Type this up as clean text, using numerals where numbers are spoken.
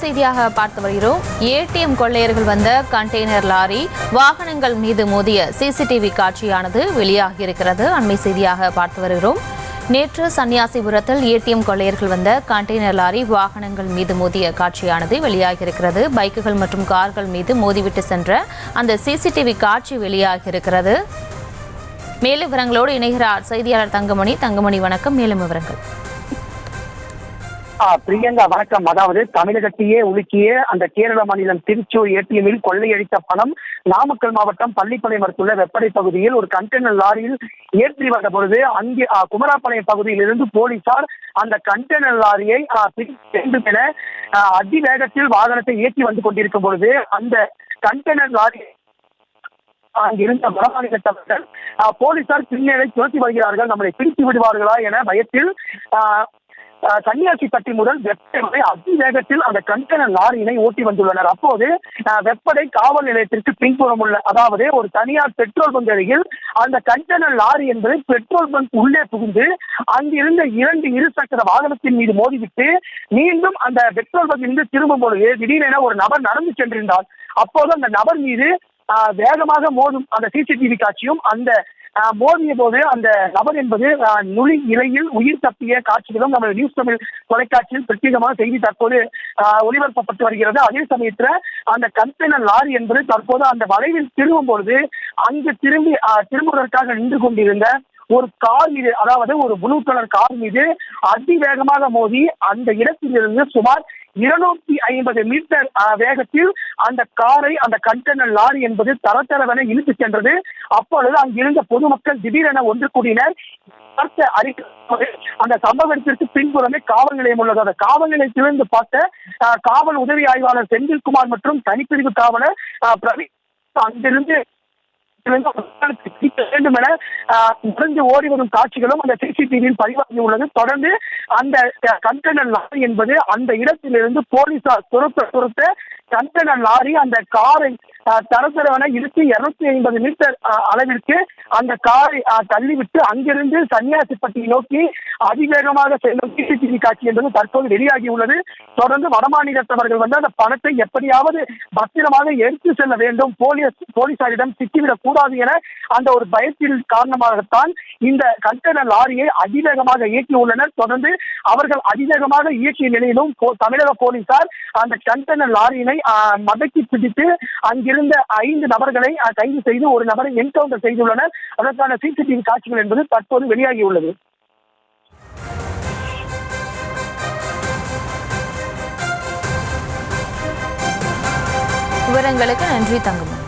செய்தியாக பார்த்து வருகிறோம். ஏடிஎம் கொள்ளையர்கள் வந்த கண்டெய்னர் லாரி வாகனங்கள் மீது மோதிய சிசிடிவி காட்சியானது வெளியாகியிருக்கிறது. அண்மை செய்தியாக பார்த்து வருகிறோம். நேற்று சன்னியாசிபுரத்தில் ஏடிஎம் கொள்ளையர்கள் வந்த கண்டெய்னர் லாரி வாகனங்கள் மீது மோதிய காட்சியானது வெளியாகியிருக்கிறது. பைக்குகள் மற்றும் கார்கள் மீது மோதிவிட்டு சென்ற அந்த சிசிடிவி காட்சி வெளியாகியிருக்கிறது. மேலும் விவரங்களோடு இணைகிறார் செய்தியாளர் தங்கமணி. வணக்கம். மேலும் விவரங்கள். பிரியங்கா வணக்கம். அதாவது தமிழகத்தையே உலுக்கிய அந்த கேரள மாநிலம் திருச்சூர் ஏடிஎம்மில் கொள்ளையடித்த பணம் நாமக்கல் மாவட்டம் பள்ளிப்பாளையம் அடுத்துள்ள வெப்படை பகுதியில் ஒரு கண்டெய்னர் லாரியில் ஏற்றி வந்த பொழுது அங்கே குமராப்பாளையம் பகுதியில் இருந்து போலீசார் அந்த கண்டெய்னர் லாரியை வேண்டும் என அதிவேகத்தில் வாகனத்தை ஏற்றி வந்து கொண்டிருக்கும் பொழுது அந்த கண்டெய்னர் லாரி அங்கிருந்த வடமாநிலத்தவர்கள் போலீசார் பின்னரை துரத்தி வருகிறார்கள், நம்மளை பிரித்து விடுவார்களா என பயத்தில் சன்னியாசிப்பட்டி முதல் வெப்படை வரை அதிவேகத்தில் அந்த கண்டெய்னர் லாரியினை ஓட்டி வந்துள்ளனர். அப்போது வெப்படை காவல் நிலையத்திற்கு பின்புறம் உள்ள அதாவது ஒரு தனியார் பெட்ரோல் பங்க் அருகில் அந்த கண்டெய்னர் லாரி என்பது பெட்ரோல் பங்க் உள்ளே புகுந்து அங்கிருந்த 2 இருசக்கர வாகனத்தின் மீது மோதிவிட்டு மீண்டும் அந்த பெட்ரோல் பங்க் இருந்து திரும்பும் பொழுது திடீரென ஒரு நபர் நடந்து சென்றிருந்தார். அப்போது அந்த நபர் மீது வேகமாக மோதும் அந்த சிசிடிவி காட்சியும் அந்த மோதிய போது அந்த நபர் என்பது நுழி இலையில் உயிர் தப்பிய காட்சிகளும் நம்ம நியூஸ் தமிழ் தொலைக்காட்சியில் பிரத்யேகமான செய்தி தற்போது ஒளிபரப்பப்பட்டு வருகிறது. அதே சமயத்துல அந்த கண்டெய்னர் லாரி என்பது தற்போது அந்த வளைவில் திரும்பும் பொழுது அங்கு திரும்புவதற்காக நின்று கொண்டிருந்த ஒரு கார் மீது, அதாவது ஒரு ப்ளூ கலர் கார் மீது அதிவேகமாக மோதி அந்த இடத்திலிருந்து சுமார் 250 மீட்டர் வேகத்தில் அந்த காரை அந்த கண்டெய்னர் லாரி என்பது தரத்தரவென இழுத்து சென்றது. அப்பொழுது அங்கிருந்த பொதுமக்கள் திடீரென ஒன்று கூடினர். அந்த சம்பவ இடத்திற்கு பின்புறமே காவல் நிலையம் உள்ளது. அந்த காவல் நிலையத்திலிருந்து பார்த்த காவல் உதவி ஆய்வாளர் செந்தில்குமார் மற்றும் தனிப்பிரிவு காவலர் பிரவீன் அங்கிருந்து வேண்டும் என நடந்து ஓடி வரும் காட்சிகளும் அந்த சிசிடிவியில் பதிவாகி உள்ளது. தொடர்ந்து அந்த கண்டெய்னர் லாரி என்பது அந்த இடத்திலிருந்து போலீசார் துரத்த கண்டெய்னர் லாரி அந்த காரை தரத்தரவென இழுத்து 250 மீட்டர் அளவிற்கு அந்த காரை தள்ளிவிட்டு அங்கிருந்து சன்னியாசிப்பட்டியை நோக்கி அதிவேகமாக செல்லும் சிசிடிவி காட்சி என்பது தற்போது வெளியாகி உள்ளது. தொடர்ந்து வடமாநிலத்தவர்கள் வந்து அந்த பணத்தை எப்படியாவது பத்திரமாக எடுத்து செல்ல வேண்டும், போலீசாரிடம் சிக்கிவிடக் கூடாது என அந்த ஒரு பயத்தின் காரணமாகத்தான் இந்த கண்டெய்னர் லாரியை அதிவேகமாக இயக்கியுள்ளனர். தொடர்ந்து அவர்கள் அதிவேகமாக இயக்கிய நிலையிலும் தமிழக போலீசார் அந்த கண்டெய்னர் லாரியினை மடக்கி பிடித்து அங்கிருந்த 5 நபர்களை கைது செய்து ஒரு நபரை என்கவுண்டர் செய்துள்ளனர். அதற்கான சிசிடிவி காட்சிகள் என்பது தற்போது வெளியாகியுள்ளது. விவரங்களுக்கு நன்றி தங்கமணி.